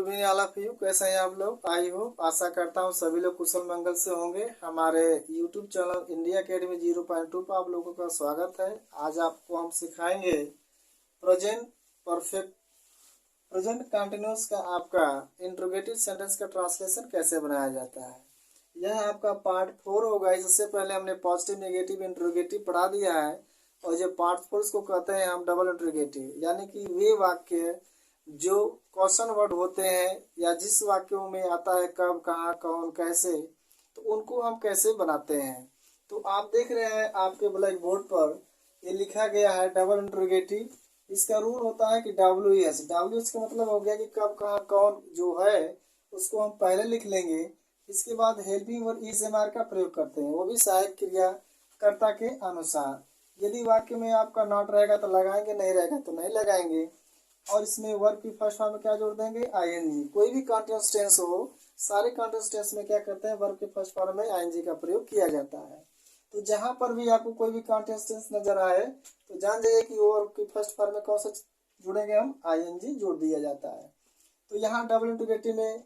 Evening all of you. कैसे हैं आप लोग? आई हो आशा करता हूँ सभी लोग कुशल मंगल से होंगे। हमारे यूट्यूब चैनल इंडिया अकेडमी 0.2 पर आप लोगों का स्वागत है। आज आपको हम सिखाएंगे प्रेजेंट परफेक्ट प्रेजेंट कंटिन्यूस का आपका इंट्रोगेटिव सेंटेंस का ट्रांसलेशन कैसे बनाया जाता है। यह आपका पार्ट 4 होगा। इससे पहले हमने पॉजिटिव नेगेटिव इंट्रोगेटिव पढ़ा दिया है और जो पार्ट 4 इसको कहते हैं हम डबल इंट्रोगेटिव, यानी कि वे वाक्य जो क्वेश्चन वर्ड होते हैं या जिस वाक्यों में आता है कब, कहाँ, कौन, कैसे, तो उनको हम कैसे बनाते हैं। तो आप देख रहे हैं आपके ब्लैक बोर्ड पर ये लिखा गया है डबल इंट्रोगेटिव। इसका रूल होता है कि WH का मतलब हो गया कि कब, कहाँ, कौन जो है उसको हम पहले लिख लेंगे। इसके बाद हेल्पिंग और इज एम आर का प्रयोग करते हैं, वो भी सहायक क्रिया कर्ता के अनुसार। यदि वाक्य में आपका नॉट रहेगा तो लगाएंगे, नहीं रहेगा तो नहीं लगाएंगे। और इसमें वर्ब की फर्स्ट फॉर्म में क्या जोड़ देंगे? ING। कोई भी कंटीन्यूअस टेंस हो, सारे कंटीन्यूअस टेंस में क्या करते हैं? वर्ब के फर्स्ट फॉर्म में ING का प्रयोग किया जाता है। तो जहां पर भी आपको कोई भी कंटीन्यूअस टेंस नजर आए तो जान जाइए कि वर्ब की फर्स्ट फॉर्म में कौन सा जुड़ेंगे? हम ING जोड़ दिया जाता है। तो यहाँ डबल इंटीग्रेटिव में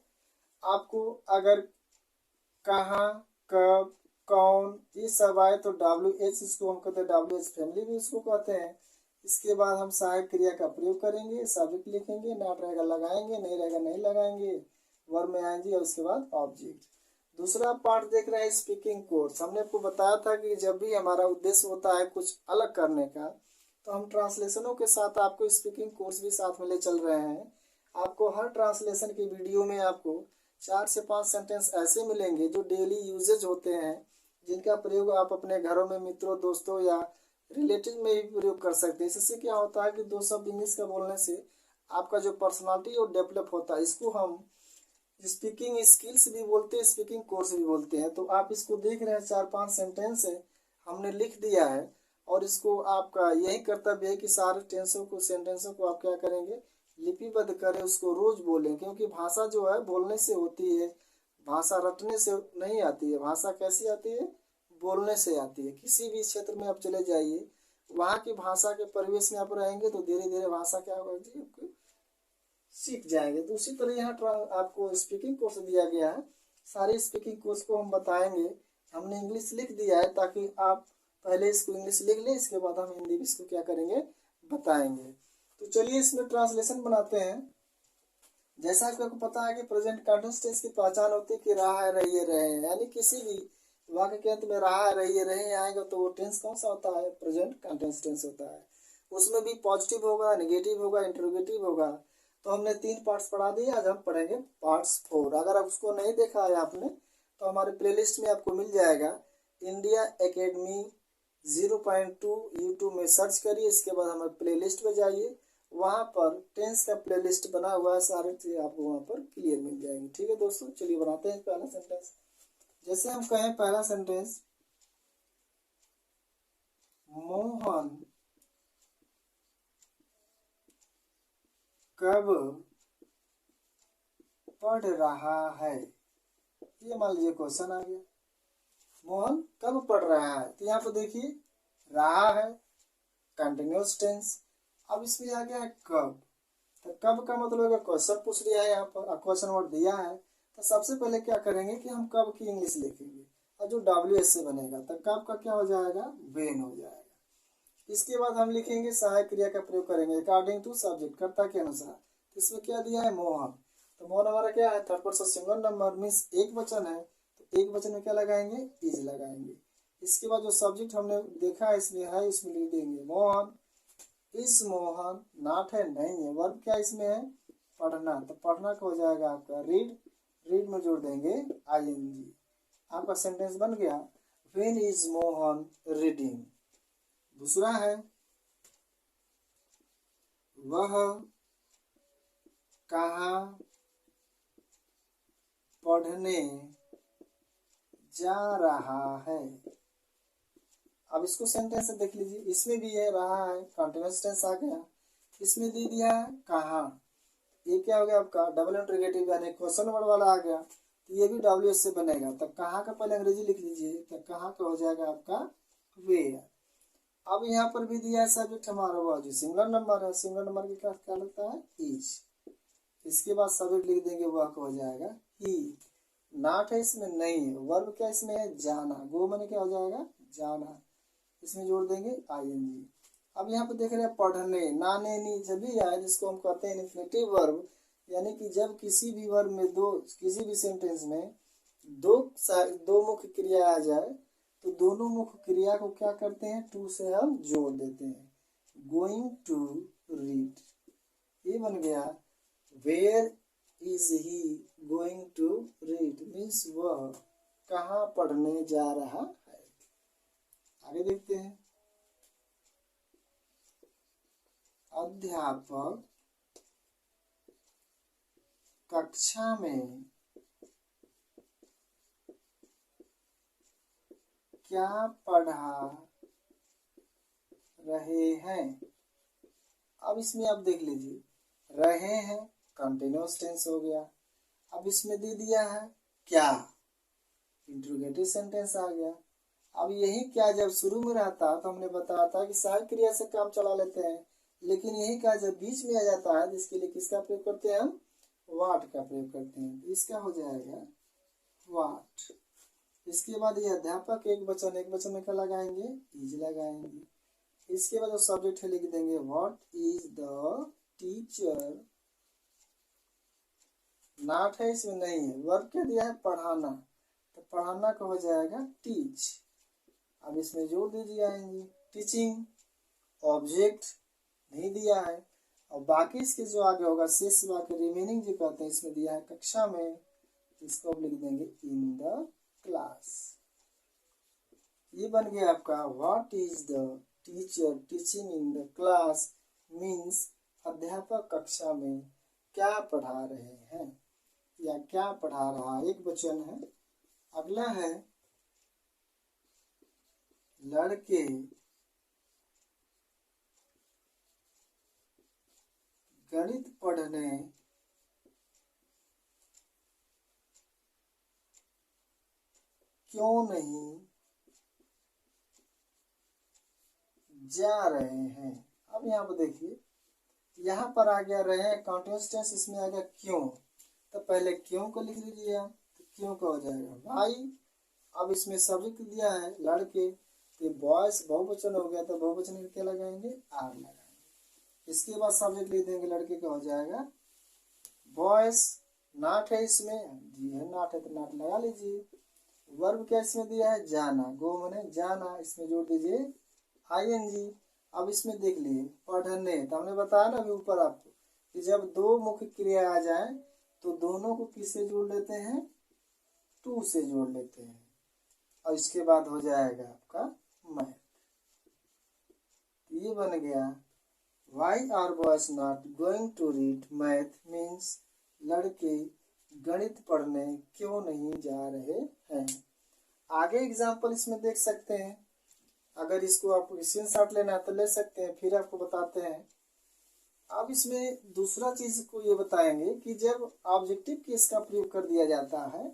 आपको अगर कहाँ, कब, कौन ये सब आए तो WH इसको हम कहते हैं, WH फैमिली भी इसको कहते हैं। इसके बाद हम सहायक क्रिया का प्रयोग करेंगे, सब्जेक्ट लिखेंगे, नॉट रहेगा लगाएंगे, नहीं रहेगा नहीं लगाएंगे, वर्ब में आएंगे और उसके बाद ऑब्जेक्ट। दूसरा पार्ट देख रहे हैं स्पीकिंग कोर्स। हमने आपको बताया था कि जब भी हमारा उद्देश्य होता है कुछ अलग करने का तो हम ट्रांसलेशनों के साथ आपको स्पीकिंग कोर्स भी साथ में ले चल रहे हैं। आपको हर ट्रांसलेशन की वीडियो में आपको 4 से 5 सेंटेंस ऐसे मिलेंगे जो डेली यूजेज होते हैं, जिनका प्रयोग आप अपने घरों में मित्रों, दोस्तों या रिलेटिव में भी प्रयोग कर सकते हैं। इससे क्या होता है कि 2 शब्द इंग्लिश का बोलने से आपका जो पर्सनालिटी और डेवलप होता है, इसको हम स्पीकिंग स्किल्स भी बोलते हैं, स्पीकिंग कोर्स भी बोलते हैं। तो आप इसको देख रहे हैं 4-5 सेंटेंस है हमने लिख दिया है और इसको आपका यही कर्तव्य है कि सारे टेंसों को, सेंटेंसों को आप क्या करेंगे? लिपिबद्ध करें, उसको रोज बोलें। क्योंकि भाषा जो है बोलने से होती है, भाषा रटने से नहीं आती है। भाषा कैसी आती है? बोलने से आती है। किसी भी क्षेत्र में आप चले जाइए, वहाँ की भाषा के परिवेश में आप रहेंगे तो धीरे धीरे भाषा क्या होगी? आपको सीख जाएंगे। तो उसी तरह यहाँ आपको स्पीकिंग कोर्स दिया गया है। सारे स्पीकिंग कोर्स को हम बताएंगे। हमने इंग्लिश लिख दिया है ताकि आप पहले इसको इंग्लिश लिख लें, इसके बाद हम हिंदी इसको क्या करेंगे? बताएंगे। तो चलिए इसमें ट्रांसलेशन बनाते हैं। जैसा कि आपको पता है कि प्रेजेंट कंटीन्यूअस टेंस की पहचान होती है कि रहा है, रहिए, रहे, यानी किसी भी वाक्य के अंत में रहा है, रहिए, रहे आएगा तो वो टेंस कौन सा होता है? प्रेजेंट कंटीन्यूअस टेंस होता है। उसमें भी पॉजिटिव होगा, नेगेटिव होगा, इंट्रोगेटिव होगा। तो हमने 3 पार्ट्स पढ़ा दिए, आज हम पढ़ेंगे पार्ट्स 4। अगर आप उसको नहीं देखा है आपने तो हमारे प्लेलिस्ट में आपको मिल जाएगा। इंडिया अकेडमी 0.2 यूट्यूब में सर्च करिए, इसके बाद हमारे प्लेलिस्ट में जाइए, वहाँ पर टेंस का प्लेलिस्ट बना हुआ है, सारे चीज़ आपको वहाँ पर क्लियर मिल जाएंगी। ठीक है दोस्तों, चलिए बनाते हैं पहला सेंटेंस। जैसे हम कहें पहला सेंटेंस, मोहन कब पढ़ रहा है। ये मान लीजिए क्वेश्चन आ गया, मोहन कब पढ़ रहा है। तो यहाँ पर देखिए रहा है कंटिन्यूअस टेंस। अब इसमें आ गया है कब। तो कब का मतलब है क्वेश्चन पूछ लिया है, यहाँ पर क्वेश्चन वर्ड दिया है। तो सबसे पहले क्या करेंगे कि हम कब की इंग्लिश लिखेंगे और जो WH से बनेगा तो कब का क्या हो जाएगा? वेन हो जाएगा। इसके बाद हम लिखेंगे सहायक क्रिया का प्रयोग करेंगे अकॉर्डिंग टू सब्जेक्ट, कर्ता के अनुसार। तो इसमें क्या दिया है? मोहन। तो मोहन हमारा क्या है? Third person singular number means एक वचन है, तो एक वचन में क्या लगाएंगे? इज लगाएंगे। इसके बाद जो सब्जेक्ट हमने देखा है इसमें है, इसमें लिख देंगे मोहन। इस मोहन नॉट है, नहीं है। वर्ब क्या इसमें है? पढ़ना। तो पढ़ना का हो जाएगा आपका रीड। रीड में जोड़ देंगे ING। आपका सेंटेंस बन गया, व्हेन इज मोहन रीडिंग। दूसरा है, वह कहाँ पढ़ने जा रहा है। अब इसको सेंटेंस से देख लीजिए, इसमें भी है रहा है, कंटीन्यूअस टेंस आ गया। इसमें दे दिया है कहाँ। ये क्या हो गया आपका? डबल इंट्रोगेटिव यानी क्वेश्चन वर्ड वाला आ गया। तो ये भी WH से बनेगा। तब कहाँ का पहले अंग्रेजी लिख लीजिए, तब कहाँ का हो जाएगा आपका? वेयर। अब यहाँ पर भी दिया है सब्जेक्ट हमारा, वो जो सिंगुलर नंबर है, सिंगुलर नंबर की क्या लगता है? इज। इसके बाद सब्जेक्ट लिख देंगे, वह हो जाएगा ही। नॉट है इसमें, नहीं है। वर्ब क्या इसमें है, जाना। गो मैंने क्या हो जाएगा, जाना। इसमें जोड़ देंगे आईएनजी। अब यहाँ पे देख रहे हैं पढ़ने, नाने नी जब भी आए जिसको हम कहते हैं इन्फिनेटिव वर्ब, यानी कि जब किसी भी वर्ब में किसी भी सेंटेंस में दो मुख्य क्रिया आ जाए तो दोनों मुख्य क्रिया को क्या करते हैं, टू से हम जोड़ देते हैं। गोइंग टू रीड, ये बन गया where is he going to read, means वह कहाँ पढ़ने जा रहा है। आगे देखते हैं, अध्यापक कक्षा में क्या पढ़ा रहे हैं। अब इसमें आप देख लीजिए, रहे हैं कंटिन्यूअस टेंस हो गया। अब इसमें दे दिया है क्या, इंट्रोगेटिव सेंटेंस आ गया। अब यही क्या जब शुरू में रहता तो हमने बताया था कि सहायक क्रिया से काम चला लेते हैं, लेकिन यही क्या जब बीच में आ जाता है जिसके लिए किसका प्रयोग करते हैं हम, वाट का प्रयोग करते हैं। इसका हो जाएगा वाट। इसके बाद ये अध्यापक एक वचन में क्या लगाएंगे, इज लगाएंगे। इसके बाद जो सब्जेक्ट है लिख देंगे what is the teacher. Not है इसमें, नहीं है। वर्ब क्या दिया है, पढ़ाना, तो पढ़ाना का हो जाएगा टीच। अब इसमें जोड़ दीजिए आएंगे टीचिंग। ऑब्जेक्ट नहीं दिया है, और बाकी इसके जो आगे होगा शेष वाक्य रिमेनिंग जो कहते हैं इसमें दिया है कक्षा में, इसको अब लिख देंगे इन द क्लास। ये बन गया आपका what is the teacher teaching in the class, means अध्यापक कक्षा में क्या पढ़ा रहे हैं या क्या पढ़ा रहा, एक वचन है। अगला है लड़के गणित पढ़ने क्यों नहीं जा रहे हैं। अब यहाँ पर देखिए, यहाँ पर आ गया रहे कंटीन्यूअस टेंस, इसमें आ गया क्यों, तो पहले क्यों को लिख लीजिए आप, तो क्यों का हो जाएगा भाई। अब इसमें सब्जेक्ट दिया है लड़के, तो बॉयज बहुवचन हो गया, तो बहुवचन में क्या लगाएंगे, आर लगाएंगे। इसके बाद सब्जेक्ट लिख देंगे लड़के का हो जाएगा बॉयज। नॉट है इसमें, जी है नॉट है तो नॉट लगा लीजिए। वर्ब क्या इसमें दिया है, जाना। गो मैंने जाना, इसमें जोड़ दीजिए आईएनजी। अब इसमें देख लिए पढ़ने, तो हमने बताया ना अभी ऊपर आपको कि जब दो मुख्य क्रिया आ जाए तो दोनों को किससे जोड़ लेते हैं, टू से जोड़ लेते हैं। और इसके बाद हो जाएगा आपका मैथ। ये बन गया why are boys not going to read math, means लड़के गणित पढ़ने क्यों नहीं जा रहे हैं। आगे एग्जाम्पल इसमें देख सकते हैं, अगर इसको आपको स्क्रीनशॉट लेना है तो ले सकते हैं, फिर आपको बताते हैं। अब इसमें दूसरा चीज को ये बताएंगे कि जब ऑब्जेक्टिव केस का प्रयोग कर दिया जाता है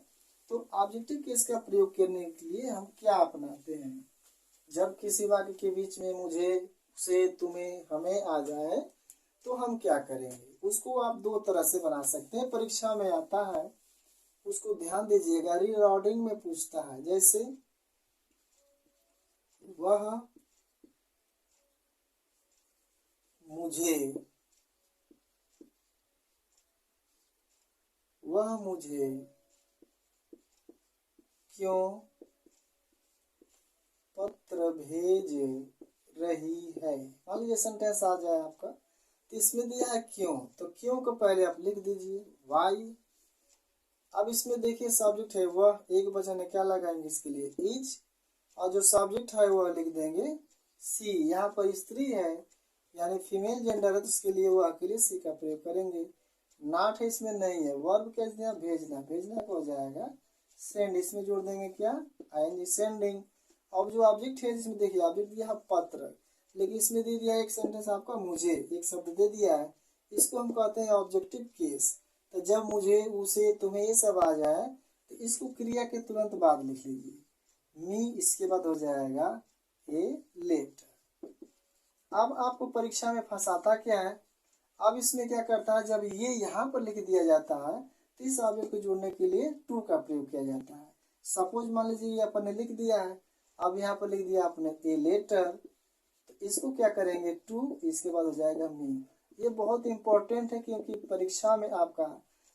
तो ऑब्जेक्टिव केस का प्रयोग करने के लिए हम क्या अपनाते हैं। जब किसी वाक्य के बीच में मुझे, उसे, तुम्हें, हमें आ जाए तो हम क्या करेंगे, उसको आप दो तरह से बना सकते हैं। परीक्षा में आता है, उसको ध्यान दीजिएगा, रीराउंडिंग में पूछता है। जैसे वह मुझे क्यों पत्र भेज रही है। मान लीजिए सेंटेंस आ जाए आपका, तो इसमें दिया है क्यों, तो क्यों को पहले आप लिख दीजिए वाई। अब इसमें देखिए सब्जेक्ट है वह, एक वचन है, क्या लगाएंगे इसके लिए इज, और जो सब्जेक्ट है वह लिख देंगे सी। यहाँ पर स्त्री है यानी फीमेल जेंडर है, तो उसके लिए वह के लिए सी का प्रयोग करेंगे। नॉट है इसमें, नहीं है। वर्ब क्या दिया, भेजना, भेजना का हो जाएगा सेंड, इसमें जोड़ देंगे क्या, आएंगे सेंडिंग। अब जो ऑब्जेक्ट है जिसमें देखिए ऑब्जेक्ट दिया है पत्र, लेकिन इसमें दे दिया है एक सेंटेंस आपका मुझे, एक शब्द दे दिया है, इसको हम कहते हैं ऑब्जेक्टिव केस। तो जब मुझे, उसे, तुम्हें ये सब आ जाए तो इसको क्रिया के तुरंत बाद लिख लीजिए मी, इसके बाद हो जाएगा ए लेटर। अब आपको परीक्षा में फंसाता क्या है, अब इसमें क्या करता है, जब ये यहाँ पर लिख दिया जाता है तो इस ऑब्जेक्ट को जोड़ने के लिए टू का प्रयोग किया जाता है। सपोज मान लीजिए ये अपन ने लिख दिया है, अब यहाँ पर लिख दिया आपने ए लेटर, तो इसको क्या करेंगे टू, इसके बाद हो जाएगा मी। ये बहुत इंपॉर्टेंट है क्योंकि परीक्षा में आपका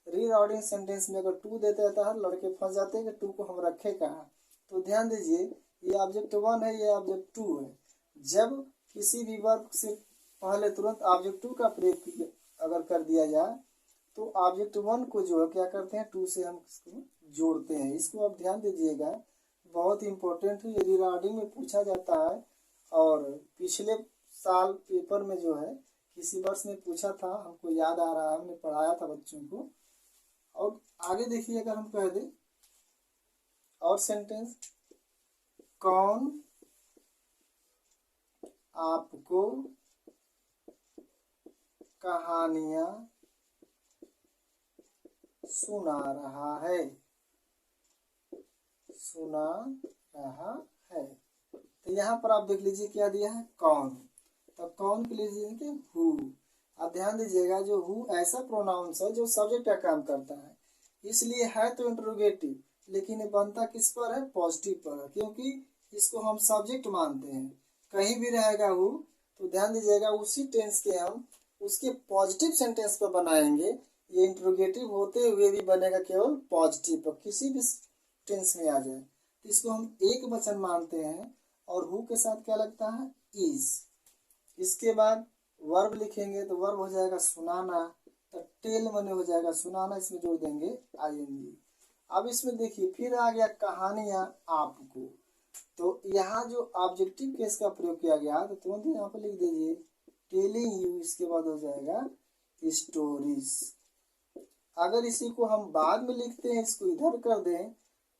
रीराउंडिंग सेंटेंस में अगर टू देते रहता है लड़के फंस जाते हैं कि टू को हम रखे कहाँ। तो ध्यान दीजिए, ये ऑब्जेक्ट वन है, ये ऑब्जेक्ट टू है। जब किसी भी वर्ब से पहले तुरंत ऑब्जेक्ट टू का प्रयोग अगर कर दिया जाए तो ऑब्जेक्ट वन को जो है क्या करते हैं, टू से हम इसको जोड़ते हैं। इसको आप ध्यान दीजिएगा, बहुत इंपॉर्टेंट है, ये रीराउंडिंग में पूछा जाता है। और पिछले साल पेपर में जो है किसी वर्ष में पूछा था, हमको याद आ रहा है, हमने पढ़ाया था बच्चों को। और आगे देखिए, अगर हम कह दें और सेंटेंस, कौन आपको कहानियां सुना रहा है, सुना रहा है। तो यहाँ पर आप देख लीजिए क्या दिया है, कौन। तो कौन के लिए कि हु। आप ध्यान दीजिएगा, जो हु ऐसा प्रोनाउंस है जो सब्जेक्ट का काम करता है, इसलिए है तो इंट्रोगेटिव, लेकिन ये बनता किस पर है, पॉजिटिव पर, क्योंकि इसको हम सब्जेक्ट मानते हैं। कहीं भी रहेगा हु तो ध्यान दीजिएगा उसी टेंस के हम उसके पॉजिटिव सेंटेंस पर बनाएंगे। ये इंट्रोगेटिव होते हुए भी बनेगा केवल पॉजिटिव पर, किसी भी टेंस में आ जाए तो इसको हम एक वचन मानते हैं। और हु के साथ क्या लगता है, इज। इसके बाद वर्ब लिखेंगे तो वर्ब हो जाएगा सुनाना, तो टेल मने हो जाएगा सुनाना, इसमें जोड़ देंगे आईएनजी। अब इसमें देखिए फिर आ गया कहानियां आपको, तो यहाँ जो ऑब्जेक्टिव केस का प्रयोग किया गया तो तुरंत यहाँ पर लिख दीजिए टेलिंग यू, इसके बाद हो जाएगा स्टोरीज। अगर इसी को हम बाद में लिखते हैं, इसको इधर कर दें,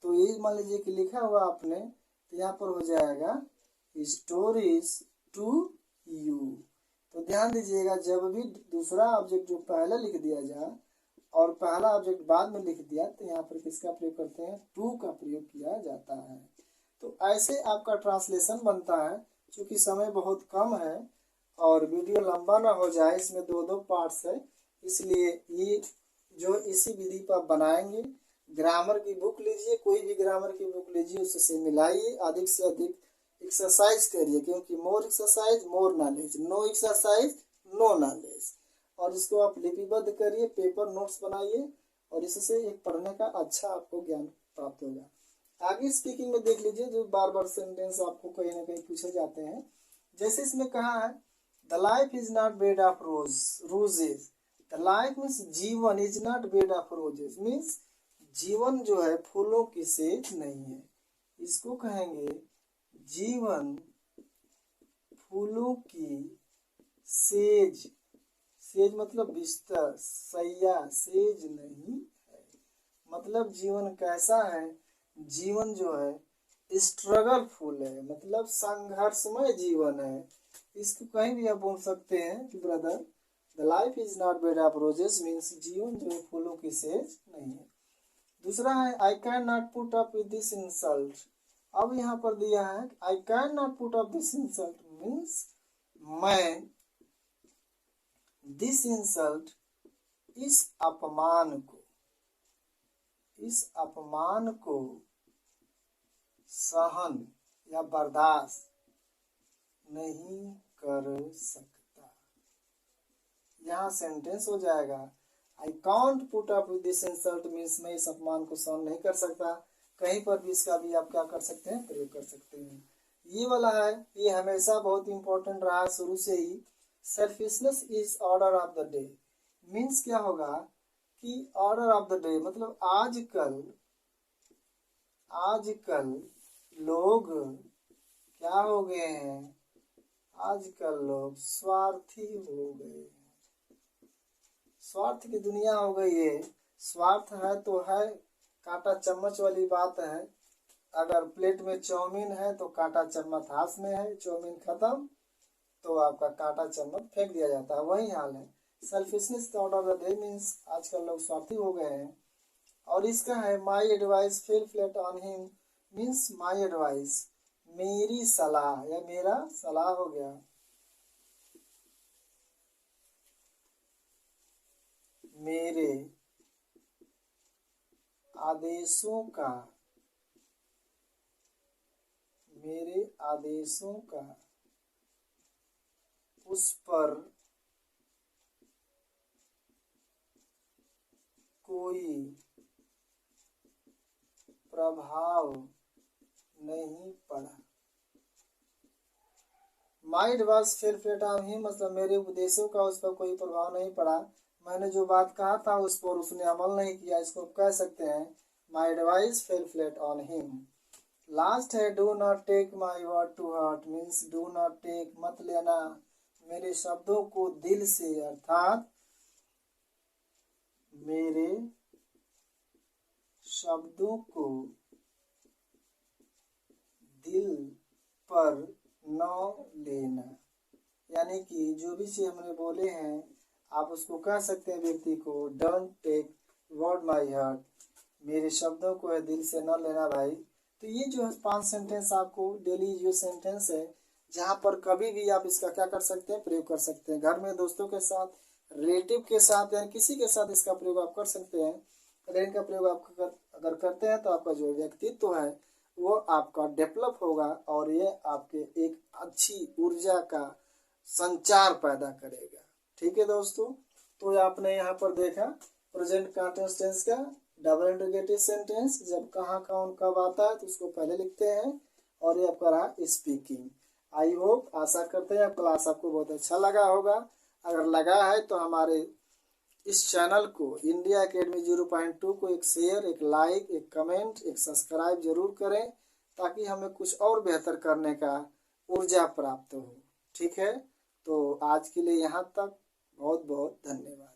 तो ये मान लीजिए कि लिखा हुआ आपने, तो यहाँ पर हो जाएगा स्टोरीज टू यू। तो ध्यान दीजिएगा, जब भी दूसरा ऑब्जेक्ट जो पहले लिख दिया जाए और पहला ऑब्जेक्ट बाद में लिख दिया, तो यहाँ पर किसका प्रयोग करते हैं, टू का प्रयोग किया जाता है। तो ऐसे आपका ट्रांसलेशन बनता है। क्योंकि समय बहुत कम है और वीडियो लंबा ना हो जाए, इसमें दो दो पार्ट्स है, इसलिए ये जो इसी विधि पर बनाएंगे। ग्रामर की बुक लीजिए, कोई भी ग्रामर की बुक लीजिए, उससे मिलाइए, अधिक से अधिक एक्सरसाइज करिए, क्योंकि more exercise more knowledge, no exercise no knowledge. और इसको आप लिपिबद्ध करिए, पेपर नोट्स बनाइए, और इससे एक पढ़ने का अच्छा आपको ज्ञान प्राप्त होगा। आगे स्पीकिंग में देख लीजिए, जो बार बार सेंटेंस आपको कहीं ना कहीं पूछे जाते हैं। जैसे इसमें कहा है, the life is not bed of roses. The life means जीवन, is not bed of roses means जीवन जो है फूलों की सेज नहीं है। इसको कहेंगे जीवन फूलों की सेज। सेज मतलब बिस्तर, सैया, सेज नहीं है। मतलब जीवन कैसा है, जीवन जो है स्ट्रगल फुल है, मतलब संघर्षमय जीवन है। इसको कहीं भी आप बोल सकते हैं कि brother the life is not bed of roses means जीवन जो है फूलों की सेज नहीं है। दूसरा है I can not put up with this insult. अब यहाँ पर दिया है I can not put up this insult means मैं दिस इंसल्ट, इस अपमान को सहन या बर्दाश्त नहीं कर सकता। यहाँ सेंटेंस हो जाएगा I can't put up with this insult means मैं इस अपमान को सहन नहीं कर सकता। कहीं पर भी इसका भी आप क्या कर सकते हैं, प्रयोग कर सकते हैं। ये वाला है, ये हमेशा बहुत इंपॉर्टेंट रहा शुरू से ही। Selfishness is order of the day means क्या होगा कि ऑर्डर ऑफ द डे मतलब आजकल लोग क्या हो गए हैं, आजकल लोग स्वार्थी हो गए। स्वार्थ की दुनिया हो गई है। स्वार्थ है तो है, कांटा चम्मच वाली बात है। अगर प्लेट में चाउमीन है तो कांटा चम्मच हाथ में है, चाउमीन खत्म तो आपका कांटा चम्मच फेंक दिया जाता है, वही हाल है। Selfishness order of the day means आजकल लोग स्वार्थी हो गए हैं। और इसका है माई advice fell flat on him means my advice, मेरी सलाह या मेरा सलाह हो गया। मेरे आदेशों का उस पर कोई प्रभाव नहीं पड़ा। माई advice fell flat on him, मतलब मेरे उपदेशों का उस पर कोई प्रभाव नहीं पड़ा। मैंने जो बात कहा था उस पर उसने अमल नहीं किया, इसको कह सकते हैं my advice fell flat on him. Last है do not take my word to heart, means do not take, मत लेना मेरे शब्दों को दिल से, अर्थात मेरे शब्दों को दिल पर न लेना। यानी कि जो भी चीज हमने बोले हैं आप उसको कह सकते हैं व्यक्ति को, don't take word my heart, मेरे शब्दों को है दिल से न लेना भाई। तो ये जो है 5 सेंटेंस आपको डेली जो सेंटेंस है, जहाँ पर कभी भी आप इसका क्या कर सकते हैं, प्रयोग कर सकते हैं। घर में दोस्तों के साथ, रिलेटिव के साथ, या किसी के साथ इसका प्रयोग आप कर सकते हैं। अगर इनका प्रयोग आप अगर करते हैं तो आपका जो व्यक्तित्व है वो आपका डेवलप होगा और ये आपके एक अच्छी ऊर्जा का संचार पैदा करेगा। ठीक है दोस्तों, तो आपने यहाँ पर देखा प्रेजेंट कंटीन्यूअस टेंस का डबल इंटीग्रेटेड सेंटेंस, जब कहाँ कौन कब आता है तो उसको पहले लिखते हैं, और ये आपका रहा स्पीकिंग। आई होप, आशा करते हैं क्लास आपको बहुत अच्छा लगा होगा। अगर लगा है तो हमारे इस चैनल को इंडिया एकेडमी 0.2 को एक शेयर, एक लाइक, एक कमेंट, एक सब्सक्राइब जरूर करें, ताकि हमें कुछ और बेहतर करने का ऊर्जा प्राप्त हो। ठीक है, तो आज के लिए यहाँ तक, बहुत बहुत धन्यवाद।